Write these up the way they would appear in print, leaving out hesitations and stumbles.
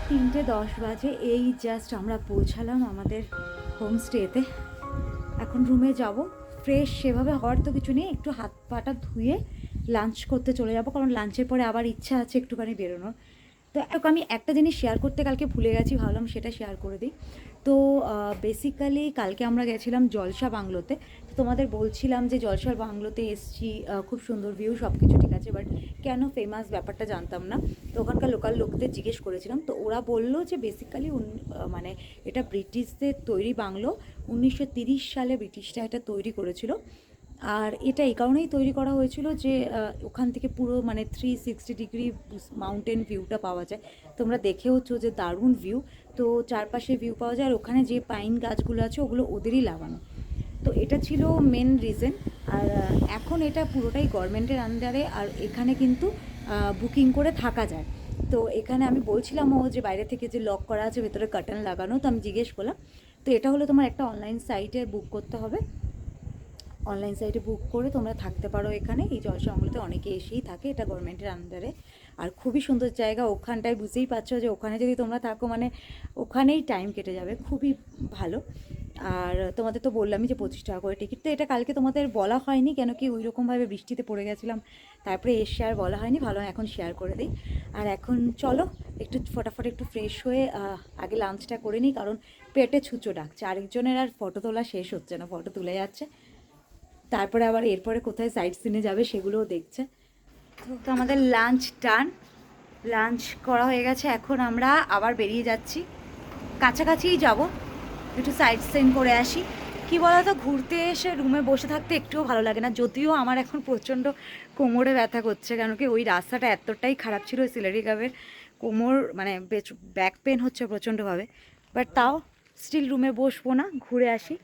3:10 বাজে। এই জাস্ট আমরা পৌঁছালাম আমাদের হোমস্টেতে। এখন রুমে যাব। ফ্রেশ সেভাবে হওয়ার তো কিছু নেই, একটু হাত পাটা ধুয়ে লাঞ্চ করতে চলে যাব, কারণ লাঞ্চের পরে আবার ইচ্ছা আছে একটুখানি বেরোনোর। তো আমি একটা জিনিস শেয়ার করতে কালকে ভুলে গেছি, ভাবলাম সেটা শেয়ার করে দিই। তো বেসিক্যালি কালকে আমরা গেছিলাম জলসা বাংলোতে। তো তোমাদের বলছিলাম যে জলসার বাংলোতে এসছি, খুব সুন্দর ভিউ, সব কিছু ঠিক আছে, বাট কেন ফেমাস ব্যাপারটা জানতাম না। তো ওখানকার লোকাল লোকদের জিজ্ঞেস করেছিলাম, তো ওরা বললো যে বেসিক্যালি মানে এটা ব্রিটিশদের তৈরি বাংলো। 1930 সালে ব্রিটিশরা এটা তৈরি করেছিল। আর এটা এই কারণেই তৈরি করা হয়েছিল যে ওখান থেকে পুরো মানে 360 ডিগ্রি মাউন্টেন ভিউটা পাওয়া যায়। তোমরা দেখেওছো যে দারুণ ভিউ। তো চারপাশে ভিউ পাওয়া যায়, আর ওখানে যে পাইন গাছগুলো আছে ওগুলো ওদেরই লাগানো। তো এটা ছিল মেন রিজন। আর এখন এটা পুরোটাই গভর্নমেন্টের আন্ডারে, আর এখানে কিন্তু বুকিং করে থাকা যায়। তো এখানে আমি বলছিলাম ও যে বাইরে থেকে যে লক করা আছে, ভেতরে কার্টেন লাগানো, তো আমি জিজ্ঞেস করলাম। তো এটা হলো তোমার একটা অনলাইন সাইটে বুক করতে হবে। অনলাইন সাইটে বুক করে তোমরা থাকতে পারো এখানে। এই জলসা বাংলোতে অনেকে এসেই থাকে, এটা গভর্নমেন্টের আন্ডারে। আর খুবই সুন্দর জায়গা ওখানটায়, বুঝতেই পারছো যে ওখানে যদি তোমরা থাকো মানে ওখানেই টাইম কেটে যাবে, খুবই ভালো। আর তোমাদের তো বললামই যে 25 টাকা করে টিকিট। তো এটা কালকে তোমাদের বলা হয়নি, কেন কি ওই রকমভাবে বৃষ্টিতে পড়ে গেছিলাম, তারপরে এসে আর বলা হয়নি, ভালো এখন শেয়ার করে দিই। আর এখন চলো একটু ফটাফট একটু ফ্রেশ হয়ে আগে লাঞ্চটা করে নিই, কারণ পেটে ছুঁচো ডাকছে। আরেকজনের আর ফটো তোলা শেষ হচ্ছে না, ফটো তুলে যাচ্ছে। তারপরে আবার এরপরে কোথায় সাইট সিনে যাবে সেগুলোও দেখছে। তো আমাদের লাঞ্চ ডান, লাঞ্চ করা হয়ে গেছে। এখন আমরা আবার বেরিয়ে যাচ্ছি, কাছাকাছিই যাব, একটু সাইট সিন করে আসি। কি বলো তো, ঘুরতে এসে রুমে বসে থাকতে একটুও ভালো লাগে না, যদিও আমার এখন প্রচণ্ড কোমরে ব্যথা করছে, কেন কি ওই রাস্তাটা এতটাই খারাপ ছিল ওই সিলারিগাবের। কোমর মানে ব্যাক পেন হচ্ছে প্রচণ্ডভাবে, বাট তাও স্টিল রুমে বসবো না, ঘুরে আসি।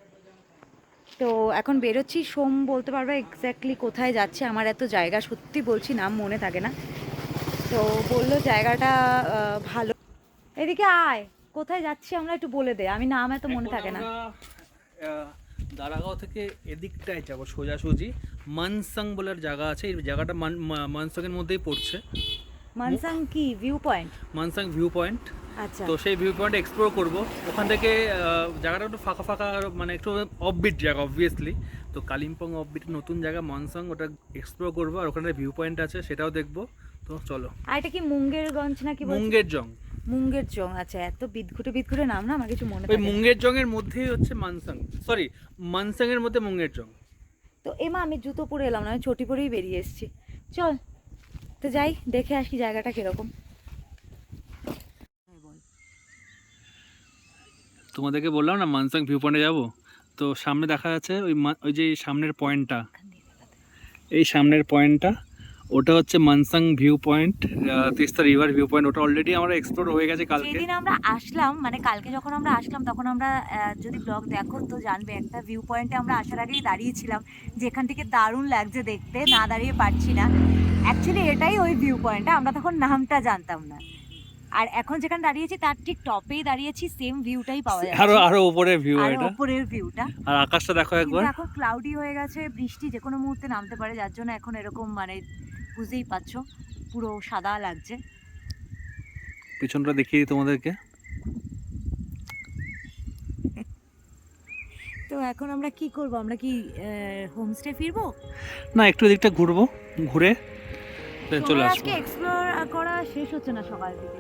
তো এখন বেরোচ্ছি, সোম বলতে পারবে এক্স্যাক্টলি কোথায় যাচ্ছে। আমার এত জায়গা সত্যি বলছি নাম মনে থাকে না। তো বললো জায়গাটা ভালো। এদিকে আয়, কোথায় যাচ্ছি আমরা একটু বলে দে, আমি নাম এত মনে থাকে না। দারাগাঁও থেকে এদিকটায় যাব সোজাসুজি। মানসাং বলার জায়গা আছে, এই জায়গাটা মানসাংয়ের মধ্যেই পড়ছে। মানসাং কি view point? Mansong view point. আচ্ছা, তো সেই ভিউ পয়েন্ট এক্সপ্লোর করব। ওখান থেকে জায়গাটা একটু ফাঁকা ফাঁকা, মানে একটু অফবিট জায়গা অবভিয়াসলি। তো কালিম্পং অফবিট নতুন জায়গা মানসাং, ওটা এক্সপ্লোর করবো। আর ওখানে ভিউ পয়েন্ট আছে, সেটাও দেখবো। তো চলো। আর এটা কি মুঙ্গেরগঞ্জ নাকি? মুঙ্গের জং। মুঙ্গের জং, আচ্ছা। এত বিদঘুটে বিদঘুটে নাম না, আমার কিছু মনে ওই থাকে না। মুঙ্গের জং এর মধ্যেই হচ্ছে মানসাং, সরি মানসাং এর মধ্যে মুঙ্গের জং। তো এমা আমি জুতো পরে এলাম না, আমি চটি পরেই বেরিয়ে এসেছি। চল তো যাই, দেখে আসি জায়গাটা কিরকম। তোমাদেরকে বললাম না মানসাং ভিউ পয়েন্টে যাবো। তো সামনে দেখা যাচ্ছে ওই যে সামনের পয়েন্টটা, এই সামনের পয়েন্টটা, ওটা হচ্ছে Mansong view point, Teesta river view point. ওটা অলরেডি আমরা এক্সপ্লোর হয়ে গেছে কালকে। যেদিন আমরা আসলাম মানে কালকে যখন আমরা আসলাম, তখন আমরা যদি ব্লগ দেখো তো জানবে, একটা ভিউ পয়েন্টে আমরা আসার আগেই দাঁড়িয়েছিলাম, যেখান থেকে দারুণ লাগছে দেখতে, না দাঁড়িয়ে পারছি না। অ্যাকচুয়ালি এটাই ওই ভিউ পয়েন্টটা, আমরা তখন নামটা জানতাম না। আর এখন যেখানে দাঁড়িয়েছি তার ঠিক টপেই দাঁড়িয়েছি, সেম ভিউটাই পাওয়া যাচ্ছে, আরো উপরের ভিউ আর এটা। উপরের ভিউটা। আর আকাশটা দেখো একবার। কিন্তু এখন ক্লাউডি হয়ে গেছে, বৃষ্টি যে কোনো মুহূর্তে নামতে পারে, যার জন্য এখন এরকম মানে বুঝতেই পারছো পুরো সাদা লাগছে। পিছনটা দেখিয়ে দিই তোমাদেরকে। তো এখন আমরা কি করব, আমরা কি হোমস্টে ফিরবো? না, একটু এদিকটা ঘুরবো, ঘুরে চলে আসবো। আজকে এক্সপ্লোর করা শেষ হচ্ছে না সকাল থেকে।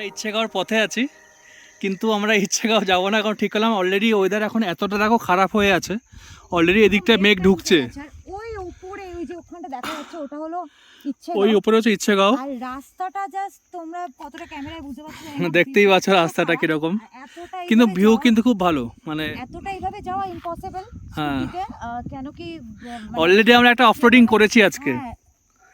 আমরা ইচ্ছেগাঁওর পথে আছি, কিন্তু আমরা ইচ্ছেগাঁও যাবো না, কারণ ঠিক করলাম অলরেডি ওয়েদার এখন এতটা দেখো খারাপ হয়ে আছে, অলরেডি এদিকটা মেঘ ঢুকছে। ওই উপরে ওই যে ওখানটা দেখা যাচ্ছে ওটা হলো ওই উপরে হচ্ছে ইচ্ছেগাঁও। আর রাস্তাটা জাস্ট তোমরা কতটা ক্যামেরায় বুঝতে পারছো না, দেখতেই পাচ্ছ রাস্তাটা কিরকম, কিন্তু ভিউ কিন্তু খুব ভালো, মানে এতটা এইভাবে যাওয়া ইম্পসিবল। হ্যাঁ, কেন কি অলরেডি আমরা একটা অফরোডিং করেছি আজকে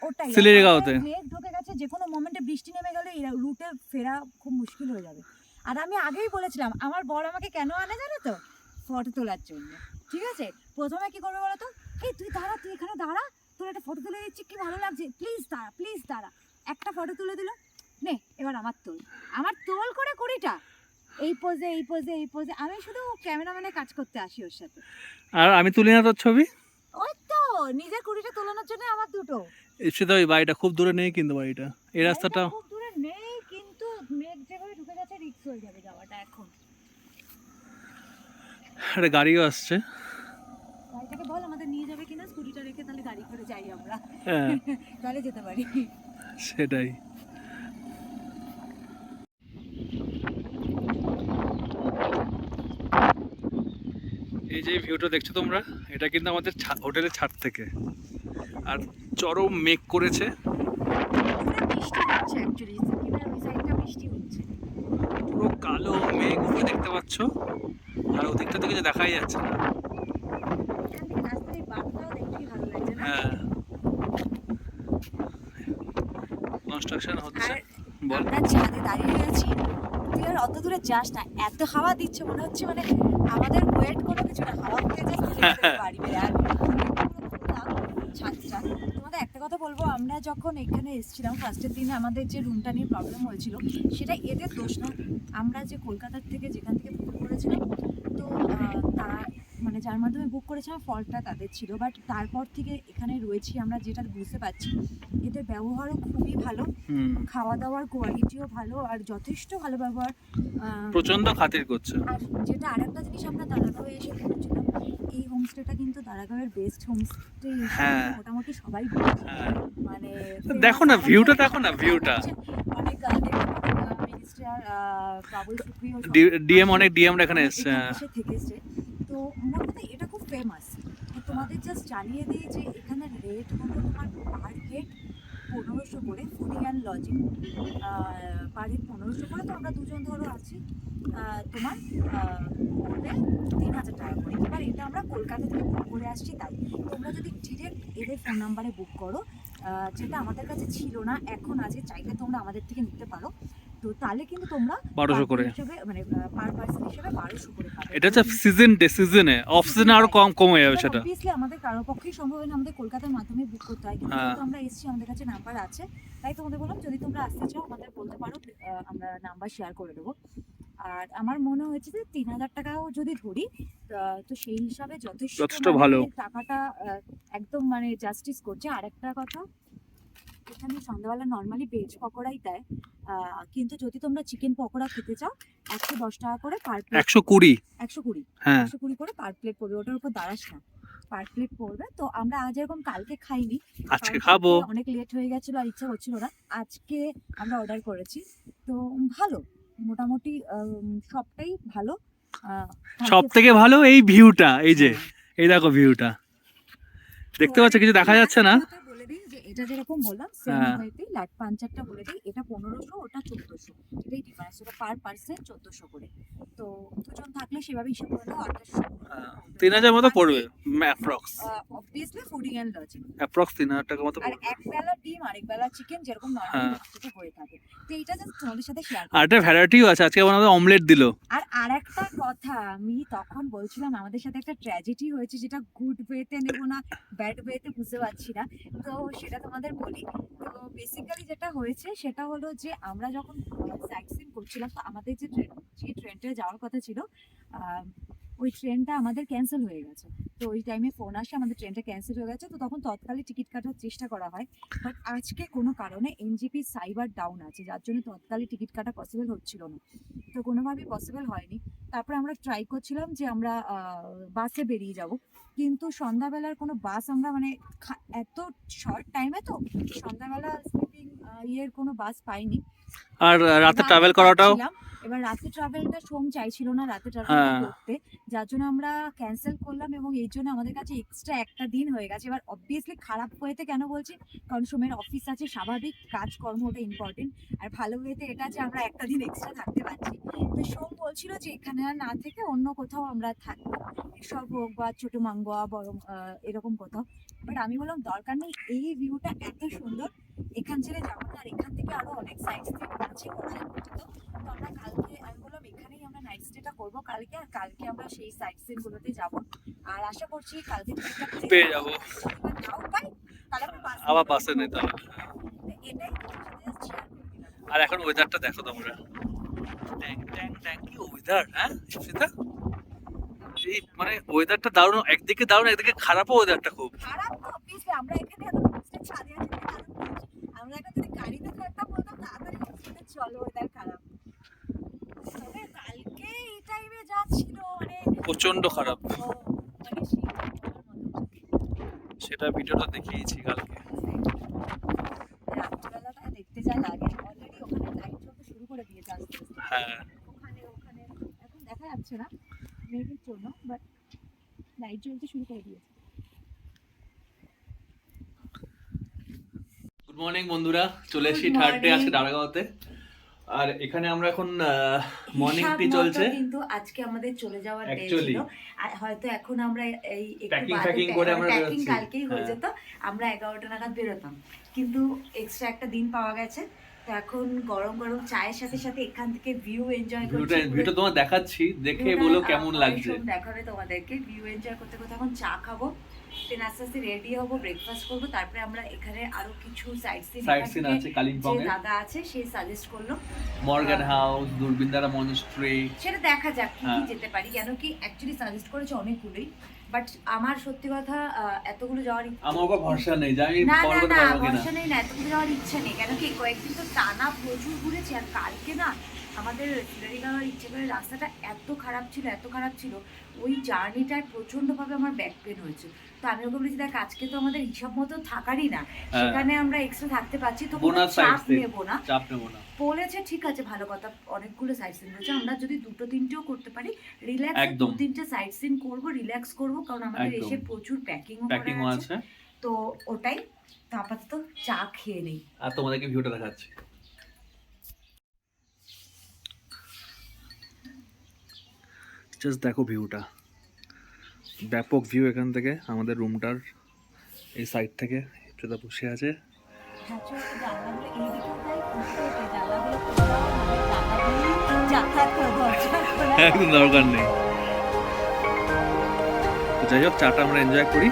ওটাই সিলেরিগাঁওতে। মেঘ ঢুকে গেছে, যে কোনো মোমেন্টে বৃষ্টি নেমে গেলে এই রুটে ফেরা খুব মুশকিল হয়ে যাবে। আর আমি আগেই বলেছিলাম আমার বর আমাকে কেন আনে জানো তো, ফটো তোলার জন্য। ঠিক আছে, প্রথমে কি করবে বলো তো, এই তুই দাঁড়া, তুই এখানে দাঁড়া, তোর একটা ফটো তুলে দিচ্ছি, কি ভালো লাগছে, প্লিজ দাঁড়া, প্লিজ দাঁড়া। একটা ফটো তুলে দিল, নে এবার আমার তোল করে কুড়িটা, এই পোজে এই পোজে এই পোজে। আমি শুধু ক্যামেরাম্যানের কাজ করতে আসি ওর সাথে, আর আমি তুলি না তোর ছবি। ওই তো নিজের কুড়িটা তোলানোর জন্য আমার দুটো। সেটা ওই বাড়িটা খুব দূরে নেই, কিন্তু বাড়িটা এই রাস্তাটা খুব দূরে নেই, কিন্তু মেঘ যেভাবে ঢুকে যাচ্ছে রিস্ক হয়ে যাবে যাওয়াটা এখন। একটা গাড়িও আসছে, গাড়িটাকে বল আমাদের নিয়ে যাবে কিনা, স্কুটিটা রেখে তাহলে গাড়ি করে যাই আমরা, হ্যাঁ তাহলে যেতে পারি। সেটাই। এই যে ভিউটা দেখছো তোমরা, এটা কিন্তু আমাদের হোটেলের ছাদ থেকে, আর চরম মেঘ করেছে, বৃষ্টি হচ্ছে অ্যাকচুয়ালি, সিকিমের ওই সাইডটা বৃষ্টি হচ্ছে, পুরো কালো মেঘ উপরে দেখতে পাচ্ছ, আর ওদিকটা থেকে যে দেখাই যাচ্ছে না। এখান থেকে রাস্তায় বাদটাও দেখতেই ভালো লাগছে না। হ্যাঁ, কনস্ট্রাকশন হচ্ছে। বল, আমরা ছাদে দাঁড়িয়ে আছি, তুই আর অত দূরে যাস না, এত হাওয়া দিচ্ছে মনে হচ্ছে মানে আমাদের ওয়েট কোনো কিছু না, হাওয়া পেয়ে যাচ্ছে বাড়ি বেড়ে। আর ছাদটা তোমাদের একটা কথা বলবো, আমরা যখন এখানে এসেছিলাম ফার্স্টের দিনে আমাদের যে রুমটা নিয়ে প্রবলেম হয়েছিল, সেটা এদের দোষ না। আমরা যে কলকাতার থেকে যেখান থেকে বুক করেছিলাম, তো তার মানে যার মাধ্যমে বুক করেছিলাম ফল্টটা তাদের ছিল, বাট তারপর থেকে এখানে রয়েছি আমরা, যেটা বুঝতে পারছি এদের ব্যবহারও খুবই ভালো, খাওয়া দাওয়ার কোয়ালিটিও ভালো, আর যথেষ্ট ভালো ব্যবহার, প্রচন্ড খাতির করছে। আর যেটা আরেকটা জিনিস আমরা দাঁড়াগাঁওয়ে এসে দেখেছিলাম, এই হোমস্টেটা কিন্তু দাঁড়াগাঁওয়ের বেস্ট হোমস্টে, মোটামুটি সবাই মানে দেখো না ভিউটা, দেখো না ভিউটা, অনেক মিনিস্টার বাবুল সুপ্রিয় ডিএম, অনেক ডিএম এখানে এসেছে থেকে এসেছে, তো মোট কথা এটা খুব ফেমাস। তোমাদের জাস্ট জানিয়ে দিই যে এখানে রেট হলো তোমার পার হেড 1500 করে, fooding and lodging per head 1500 করে, তো আমরা দুজন ধরো আছি, তোমার পড়বে 3000 টাকা করে। এবার এটা আমরা কলকাতা থেকে বুক করে আসছি, তাই তোমরা যদি ডিরেক্ট এদের ফোন নাম্বারে বুক করো, যেটা আমাদের কাছে ছিল না, এখন আছে, চাইলে তোমরা আমাদের থেকে নিতে পারো, তো তাহলে কিন্তু তোমরা 1200 করে মানে পার পার্সন হিসেবে 1200 করে পাবে। এটা হচ্ছে সিজনে, অফ সিজনে আরো কম হয়ে যাবে সেটা। অবভিয়াসলি আমাদের কারোর পক্ষেই সম্ভব হয় না, আমাদের কলকাতার মাধ্যমে বুক করতে হয়, কিন্তু আমরা এসেছি, আমাদের কাছে নাম্বার আছে, তাই তোমাদের বললাম যদি তোমরা আসতে চাও আমাদের বলতে পারো, আমরা নাম্বার শেয়ার করে দেবো। আর আমার মনে হয়েছে যে 3000 টাকাও যদি ধরি, তো সেই হিসাবে যথেষ্ট ভালো, টাকাটা একদম মানে জাস্টিস করছে। আর একটা কথা, এখানে সন্ধ্যাবেলা নর্মালি ভেজ পকোড়াই দেয়, কিন্তু যদি তোমরা চিকেন পকোড়া খেতে চাও 110 টাকা করে পার প্লেট, 120 হ্যাঁ 120 করে পার প্লেট পড়বে, ওটার উপর দাঁড়াস না, পার প্লেট পড়বে। তো আমরা আজ এরকম কালকে খাইনি, আজকে খাবো, অনেক লেট হয়ে গেছিল আর ইচ্ছা হচ্ছিল না, আজকে আমরা অর্ডার করেছি। তো ভালো, মোটামুটি সবটাই ভালো, সব থেকে ভালো এই ভিউটা, এই যে এই দেখো ভিউটা দেখতে পাচ্ছ, কিছু দেখা যাচ্ছে না। বলে দিই যে এটা যেরকম বললাম সেম ওয়েতে লাট পাঞ্চারটা বলে দিই, এটা 1500, ওটা 1400, এটাই ডিফারেন্স, ওটা পার পার্সন 1400 করে, তো দুজন থাকলে সেভাবে হিসাব করে দাও 2800, 3000 মতো পড়বে approx, obviously fooding and lodging approx 3000 টাকা মতো আর পড়বে। এক বেলা ডিম আর এক বেলা চিকেন, যেরকম নরমালি যেটা হয়ে থাকে। তো এটা জাস্ট তোমাদের সাথে শেয়ার আর একটা ভ্যারাইটিও আছে, আজকে আমাদের অমলেট দিলো। আর আরেকটা কথা, আমি তখন বলছিলাম আমাদের সাথে একটা ট্র্যাজেডি হয়েছে, যেটা গুড ওয়েতে নেব না ব্যাড ওয়েতে বুঝতে পারছি না, তো সেটা তোমাদের বলি। তো বেসিক্যালি যেটা হয়েছে সেটা হলো যে আমরা যখন সাইট সিন করছিলাম, তো আমাদের যে ট্রেনটা যাওয়ার কথা ছিল, ওই ট্রেনটা আমাদের ক্যান্সেল হয়ে গেছে। তো ওই টাইমে ফোন আসে আমাদের ট্রেনটা ক্যান্সেল হয়ে গেছে, তো তখন তৎকালে টিকিট কাটার চেষ্টা করা হয়। বাট আজকে কোনো কারণে এনজিপি সাইবার ডাউন আছে, যার জন্য তৎকালে টিকিট কাটা পসিবল হচ্ছিল না, তো কোনোভাবেই পসিবল হয়নি। তারপরে আমরা ট্রাই করছিলাম যে আমরা বাসে বেরিয়ে যাব, কিন্তু সন্ধ্যাবেলার কোনো বাস আমরা মানে এত শর্ট টাইমে তো সন্ধ্যাবেলা স্লিপিং ইয়ের কোনো বাস পাইনি। আর রাতে ট্রাভেল করাটাও, এবার রাতে ট্রাভেলটা সোম চাইছিল না রাতে ট্রাভেলটা করতে, যার জন্য আমরা ক্যান্সেল করলাম, এবং এই জন্য আমাদের কাছে এক্সট্রা একটা দিন হয়ে গেছে। এবার অবভিয়াসলি খারাপ ওয়েতে কেন বলছি, কারণ সোমের অফিস আছে, স্বাভাবিক কাজকর্ম, ওটা ইম্পর্টেন্ট। আর ভালো ওয়েতে এটা যে আমরা একটা দিন এক্সট্রা থাকতে পারছি। তো সোম বলছিল যে এখানে আর না থেকে অন্য কোথাও আমরা থাকবো, সব হোক বা ছোট মাঙ্গোয়া বড় এরকম কোথাও। বাট আমি বললাম দরকার নেই, এই ভিউটা এত সুন্দর, এখান ছেড়ে যাবো না, আর এখান থেকে আরো অনেক সাইড সিন আছে করার মতো। তো আমরা কালকে, আমি বললাম এখানেই আমরা নাইট স্টেটা করবো কালকে, আর কালকে আমরা সেই সাইড সিন গুলোতে যাবো। আর আশা করছি কালকে পেয়ে যাবো, নাও পাই তাহলে আবার বাসে নেই তাহলে। এটাই আর এখন ওয়েদারটা দেখো তোমরা, ট্যাং ট্যাং ট্যাং, কি ওয়েদার! হ্যাঁ সুস্মিতা, এই মানে ওয়েদারটা দারুণ, একদিকে দারুণ একদিকে খারাপও, ওয়েদারটা খুব খারাপ। তো অবভিয়াসলি আমরা এখানে এখন হোমস্টে ছাদে আছি, আমরা এখন যদি গাড়িতে থাকতাম বলতাম তাড়াতাড়ি হোমস্টেতে চলো, ওয়েদার খারাপ। তবে কালকে এই টাইমে যা ছিল মানে প্রচন্ড খারাপ, মানে সেটা ভিডিওটা দেখিয়েছি কালকে। রাত্রিবেলাটা দেখতে যা লাগে, অলরেডি ওখানে লাইট জ্বলতে শুরু করে দিয়েছে আস্তে আস্তে। হ্যাঁ, ওখানে এখন দেখা যাচ্ছে না মেঘের জন্য, বাট লাইট জ্বলতে শুরু করে দিয়েছে। গুড মর্নিং বন্ধুরা, চলে এসেছি থার্ড ডে আজকে ডারগাঁওতে। আর এখানে আমরা এখন মর্নিং টি চলছে, কিন্তু আজকে আমাদের চলে যাওয়ার ডে অ্যাকচুয়ালি ছিল। আর হয়তো এখন আমরা এই একটু প্যাকিং করে আমরা প্যাকিং বেরোচ্ছি। কালকেই হয়ে যেত, আমরা 11টা নাগাদ বেরোতাম, কিন্তু এক্সট্রা একটা দিন পাওয়া গেছে। তো এখন গরম গরম চায়ের সাথে সাথে এখান থেকে ভিউ এনজয় করছি। ভিউটা তোমার দেখাচ্ছি, দেখে বলো কেমন লাগছে। দেখাবে তোমাদেরকে, ভিউ এনজয় করতে করতে এখন চা খাবো, দেন আস্তে আস্তে রেডি হবো, ব্রেকফাস্ট করবো, তারপরে আমরা এখানে আরো কিছু সাইড সিন আছে কালিম্পং এ, দাদা আছে সে সাজেস্ট করলো মর্গান হাউস, দূরবীন্দারা মনস্ট্রি, সেটা দেখা যাক কি কি যেতে পারি, কেন কি অ্যাকচুয়ালি সাজেস্ট করেছে অনেকগুলোই, বাট আমার সত্যি কথা এতগুলো যাওয়ার আমার উপর ভরসা নেই, জানি না কল না করতে না পারবো কিনা। ভরসা নেই না, এতগুলো যাওয়ার ইচ্ছা নেই, কেন কি কয়েকদিন তো টানা প্রচুর ঘুরেছি। আর কালকে না আমাদের সিলারি যাওয়ার ইচ্ছে করে, রাস্তাটা এত খারাপ ছিল, ওই জার্নিটায় প্রচন্ডভাবে আমার ব্যাক পেন হয়েছে। তো আমি ওকে বলেছি দেখ আজকে তো আমাদের হিসাব মতো থাকারই না, সেখানে আমরা এক্সট্রা থাকতে পারছি, তো কোনো চাপ নেবো না। বলেছে ঠিক আছে, ভালো কথা, অনেকগুলো সাইড সিন রয়েছে, আমরা যদি দুটো তিনটেও করতে পারি, রিল্যাক্স দু তিনটে সাইড সিন করবো, রিল্যাক্স করবো, কারণ আমাদের এসে প্রচুর প্যাকিংও করা আছে। তো ওটাই, তো আপাতত চা খেয়ে নেই আর তোমাদেরকে ভিউটা দেখাচ্ছি। জাস্ট দেখো ভিউটা, ব্যাপক ভিউ এখান থেকে, আমাদের রুমটার এই সাইড থেকে ইপসিতা বসে আছে। একদম দরকার নেই। তো যাই হোক, চাটা আমরা এনজয় করি।